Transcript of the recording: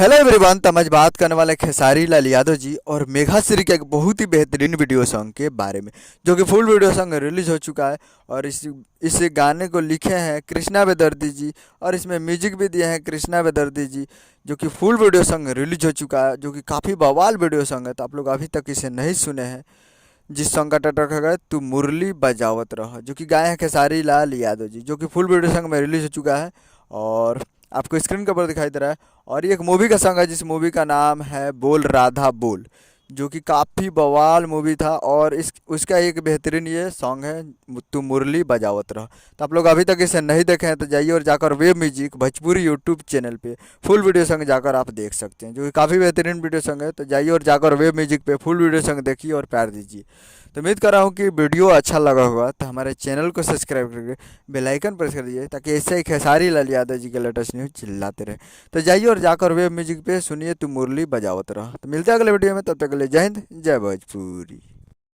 Hello everyone. तो हम आज बात करने वाले हैं खेसारी लाल यादव जी और मेघा श्री के एक बहुत ही बेहतरीन वीडियो सॉन्ग के बारे में, जो कि फुल वीडियो सॉन्ग रिलीज हो चुका है। और इस गाने को लिखे हैं कृष्णा बेदर्दी जी और इसमें म्यूजिक भी दिए हैं कृष्णा बेदर्दी जी, जो कि फुल वीडियो सॉन्ग रिलीज हो चुका है, जो कि काफ़ी बवाल वीडियो सॉन्ग है। तो आप लोग अभी तक इसे नहीं सुने हैं, जिस सॉन्ग का टाइटल रखा गया है तू मुरली बजावत रह, जो कि गाए हैं खेसारी लाल यादव जी, जो कि फुल वीडियो सॉन्ग में रिलीज हो चुका है। और आपको स्क्रीन के ऊपर दिखाई दे रहा है। और ये एक मूवी का सॉन्ग है, जिस मूवी का नाम है बोल राधा बोल, जो कि काफ़ी बवाल मूवी था। और इस उसका एक बेहतरीन ये सॉन्ग है तू मुरली बजावत रह। तो आप लोग अभी तक इसे नहीं देखे हैं तो जाइए और जाकर web music Bhojpuri YouTube channel पे फुल वीडियो सॉन्ग जाकर आप देख सकते हैं, जो कि काफ़ी बेहतरीन वीडियो सॉन्ग है। तो जाइए और जाकर वेब म्यूजिक पे फुल वीडियो सॉन्ग देखिए और प्यार दीजिए। तो उम्मीद कर रहा हूँ कि वीडियो अच्छा लगा होगा, तो हमारे चैनल को सब्सक्राइब करके बेल आइकन प्रेस कर दीजिए, ताकि ऐसे ही खेसारी लाल यादव जी के लेटेस्ट न्यूज़ चिल्लाते रहे। तो जाइए और जाकर वेब म्यूजिक पे सुनिए तू मुरली बजावत रहा। तो मिलते हैं अगले वीडियो में, तब तक के लिए जय हिंद जय भोजपुरी।